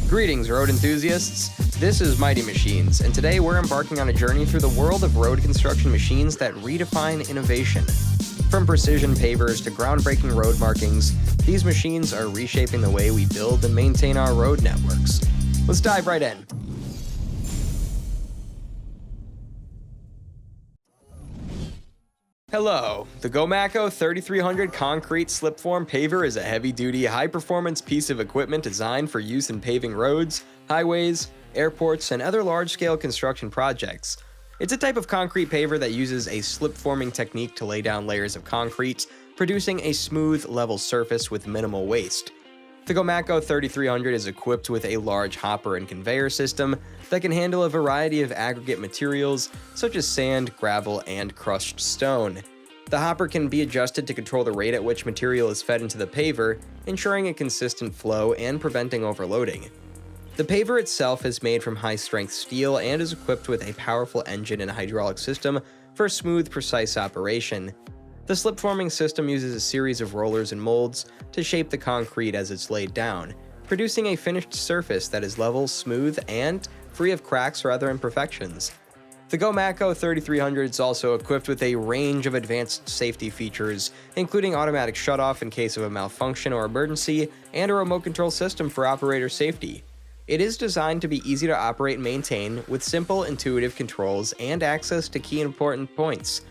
Greetings, road enthusiasts. This is Mighty Machines, and today we're embarking on a journey through the world of road construction machines that redefine innovation. From precision pavers to groundbreaking road markings, these machines are reshaping the way we build and maintain our road networks. Let's dive right in. Hello, the Gomaco 3300 concrete slipform paver is a heavy-duty, high-performance piece of equipment designed for use in paving roads, highways, airports, and other large-scale construction projects. It's a type of concrete paver that uses a slip-forming technique to lay down layers of concrete, producing a smooth, level surface with minimal waste. The Gomaco 3300 is equipped with a large hopper and conveyor system that can handle a variety of aggregate materials such as sand, gravel, and crushed stone. The hopper can be adjusted to control the rate at which material is fed into the paver, ensuring a consistent flow and preventing overloading. The paver itself is made from high-strength steel and is equipped with a powerful engine and hydraulic system for smooth, precise operation. The slip-forming system uses a series of rollers and molds to shape the concrete as it's laid down, producing a finished surface that is level, smooth, and free of cracks or other imperfections. The Gomaco 3300 is also equipped with a range of advanced safety features, including automatic shutoff in case of a malfunction or emergency, and a remote control system for operator safety. It is designed to be easy to operate and maintain, with simple, intuitive controls and access to key important points.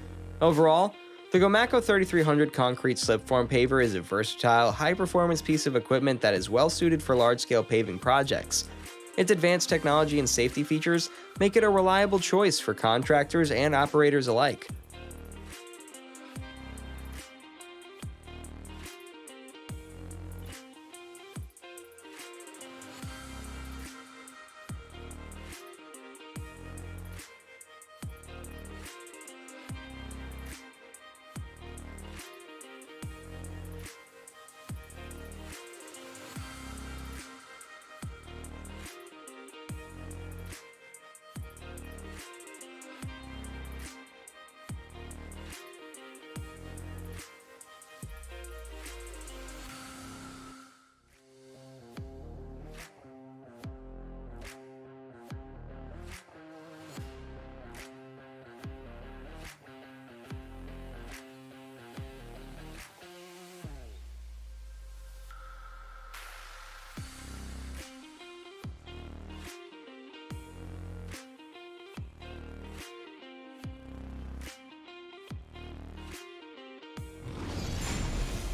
Overall, the Gomaco 3300 concrete slipform paver is a versatile, high-performance piece of equipment that is well-suited for large-scale paving projects. Its advanced technology and safety features make it a reliable choice for contractors and operators alike.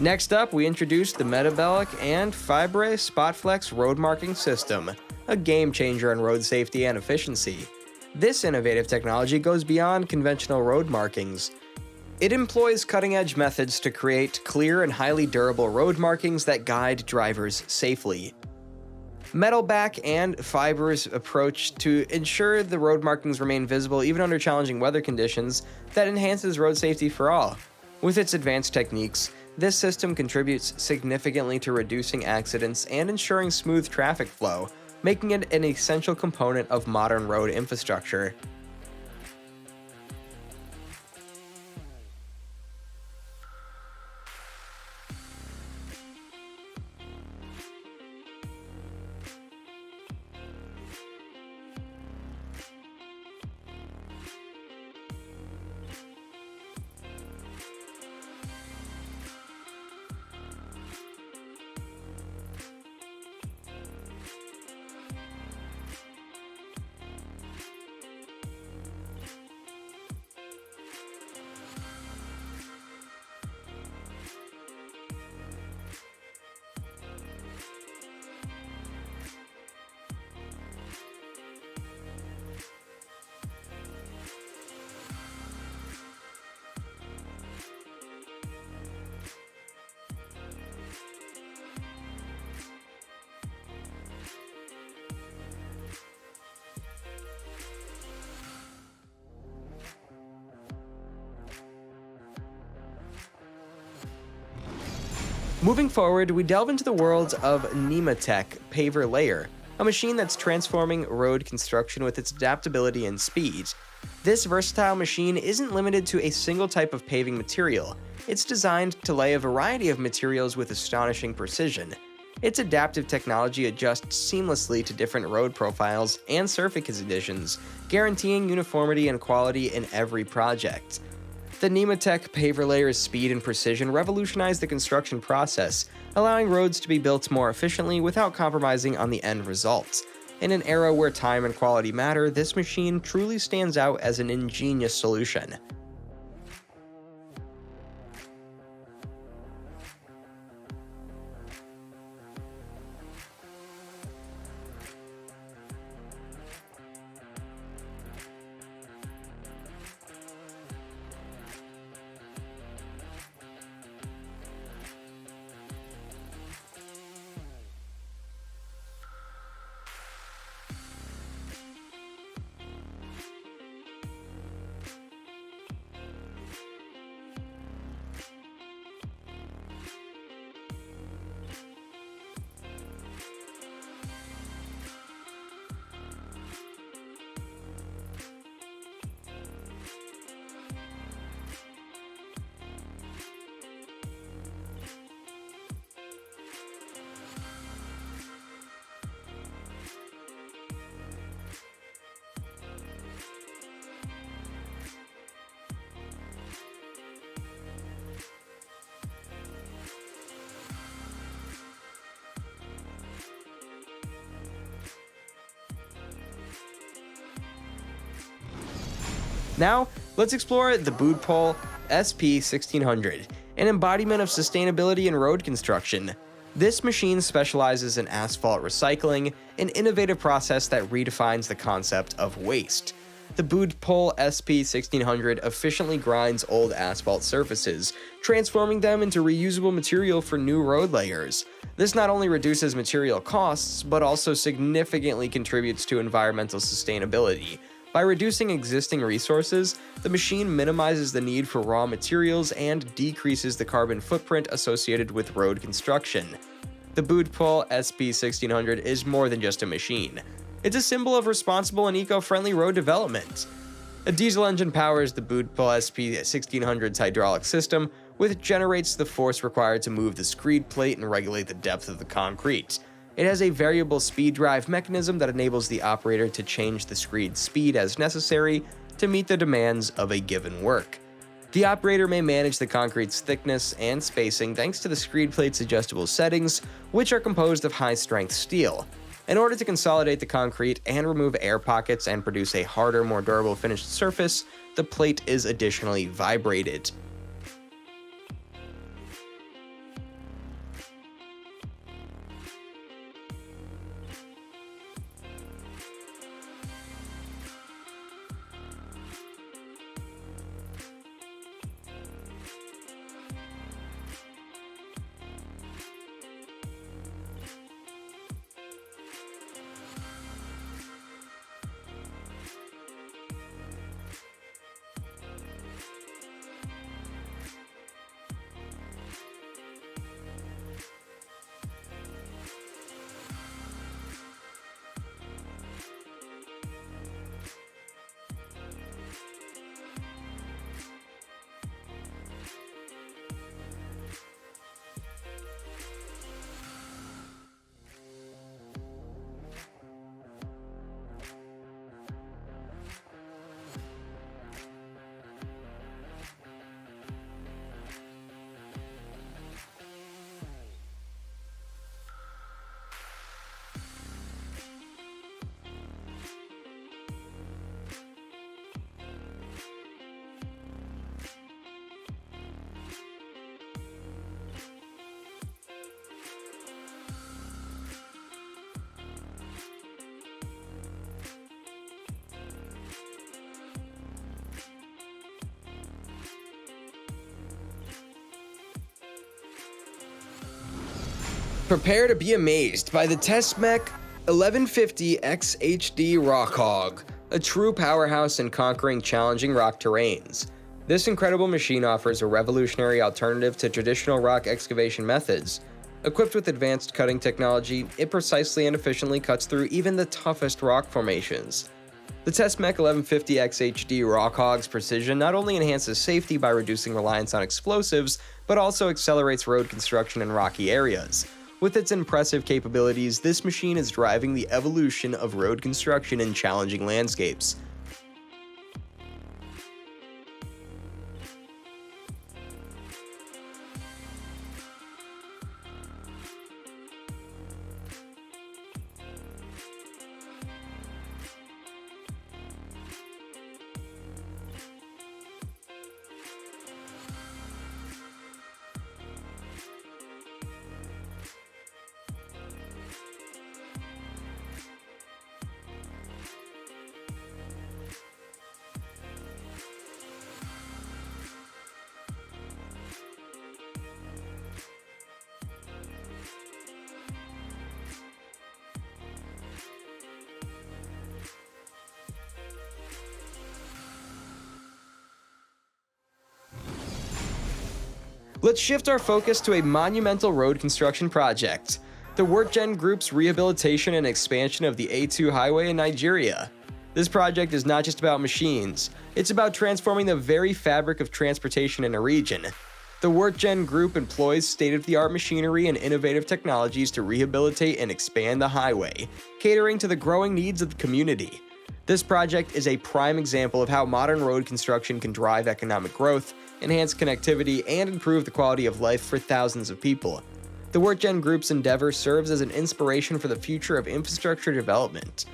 Next up, we introduced the Metabolic and Fibre SpotFlex road marking system, a game changer in road safety and efficiency. This innovative technology goes beyond conventional road markings. It employs cutting-edge methods to create clear and highly durable road markings that guide drivers safely. Metalback and Fiber's approach to ensure the road markings remain visible even under challenging weather conditions that enhances road safety for all. With its advanced techniques, this system contributes significantly to reducing accidents and ensuring smooth traffic flow, making it an essential component of modern road infrastructure. Moving forward, we delve into the world of Nematech Paver Layer, a machine that's transforming road construction with its adaptability and speed. This versatile machine isn't limited to a single type of paving material. It's designed to lay a variety of materials with astonishing precision. Its adaptive technology adjusts seamlessly to different road profiles and surface conditions, guaranteeing uniformity and quality in every project. The Nematech paver layer's speed and precision revolutionized the construction process, allowing roads to be built more efficiently without compromising on the end results. In an era where time and quality matter, this machine truly stands out as an ingenious solution. Now, let's explore the Boodpole SP1600, an embodiment of sustainability in road construction. This machine specializes in asphalt recycling, an innovative process that redefines the concept of waste. The Boodpole SP1600 efficiently grinds old asphalt surfaces, transforming them into reusable material for new road layers. This not only reduces material costs, but also significantly contributes to environmental sustainability. By reducing existing resources, the machine minimizes the need for raw materials and decreases the carbon footprint associated with road construction. The Boodpole SP1600 is more than just a machine. It's a symbol of responsible and eco-friendly road development. A diesel engine powers the Boodpole SP1600's hydraulic system, which generates the force required to move the screed plate and regulate the depth of the concrete. It has a variable speed drive mechanism that enables the operator to change the screed speed as necessary to meet the demands of a given work. The operator may manage the concrete's thickness and spacing thanks to the screed plate's adjustable settings, which are composed of high-strength steel. In order to consolidate the concrete and remove air pockets and produce a harder, more durable finished surface, the plate is additionally vibrated. Prepare to be amazed by the Testmech 1150 XHD Rock Hog, a true powerhouse in conquering challenging rock terrains. This incredible machine offers a revolutionary alternative to traditional rock excavation methods. Equipped with advanced cutting technology, it precisely and efficiently cuts through even the toughest rock formations. The Testmech 1150 XHD Rock Hog's precision not only enhances safety by reducing reliance on explosives, but also accelerates road construction in rocky areas. With its impressive capabilities, this machine is driving the evolution of road construction in challenging landscapes. Let's shift our focus to a monumental road construction project, the WorkGen Group's rehabilitation and expansion of the A2 highway in Nigeria. This project is not just about machines, it's about transforming the very fabric of transportation in a region. The WorkGen Group employs state-of-the-art machinery and innovative technologies to rehabilitate and expand the highway, catering to the growing needs of the community. This project is a prime example of how modern road construction can drive economic growth, enhance connectivity, and improve the quality of life for thousands of people. The WorkGen Group's endeavor serves as an inspiration for the future of infrastructure development.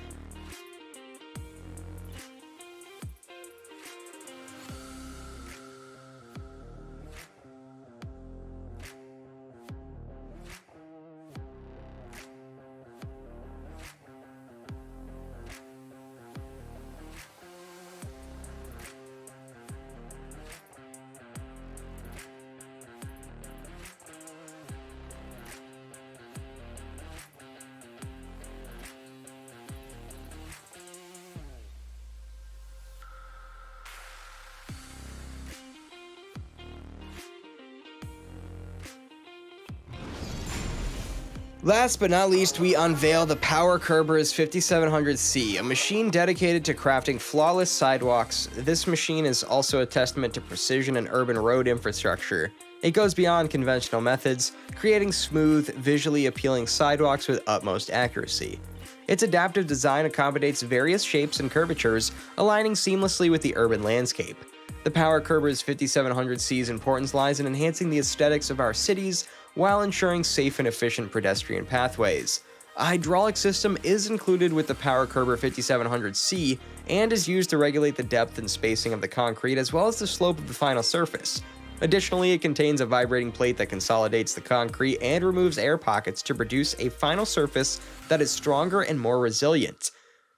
Last but not least, we unveil the Power Kerber's 5700C, a machine dedicated to crafting flawless sidewalks. This machine is also a testament to precision in urban road infrastructure. It goes beyond conventional methods, creating smooth, visually appealing sidewalks with utmost accuracy. Its adaptive design accommodates various shapes and curvatures, aligning seamlessly with the urban landscape. The Power Kerber's 5700C's importance lies in enhancing the aesthetics of our cities while ensuring safe and efficient pedestrian pathways. A hydraulic system is included with the Power Kerber 5700C and is used to regulate the depth and spacing of the concrete as well as the slope of the final surface. Additionally, it contains a vibrating plate that consolidates the concrete and removes air pockets to produce a final surface that is stronger and more resilient.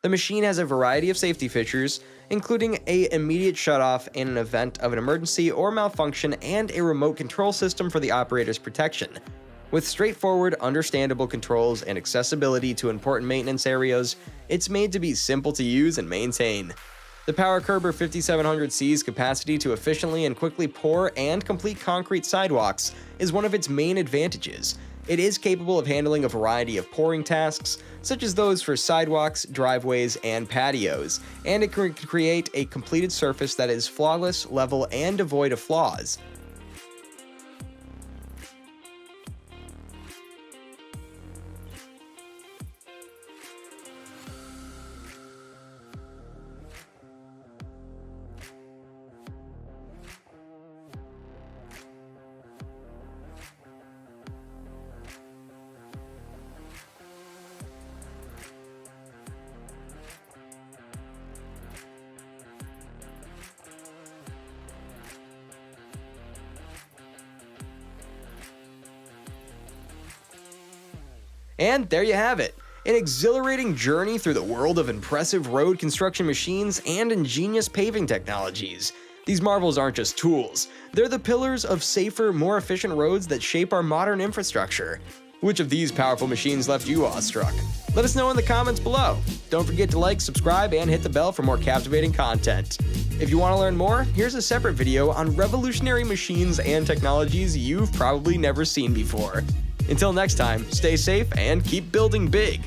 The machine has a variety of safety features, including an immediate shutoff in an event of an emergency or malfunction and a remote control system for the operator's protection. With straightforward, understandable controls and accessibility to important maintenance areas, it's made to be simple to use and maintain. The Power Kerber 5700C's capacity to efficiently and quickly pour and complete concrete sidewalks is one of its main advantages. It is capable of handling a variety of pouring tasks, such as those for sidewalks, driveways, and patios, and it can create a completed surface that is flawless, level, and devoid of flaws. And there you have it, an exhilarating journey through the world of impressive road construction machines and ingenious paving technologies. These marvels aren't just tools, they're the pillars of safer, more efficient roads that shape our modern infrastructure. Which of these powerful machines left you awestruck? Let us know in the comments below. Don't forget to like, subscribe, and hit the bell for more captivating content. If you want to learn more, here's a separate video on revolutionary machines and technologies you've probably never seen before. Until next time, stay safe and keep building big.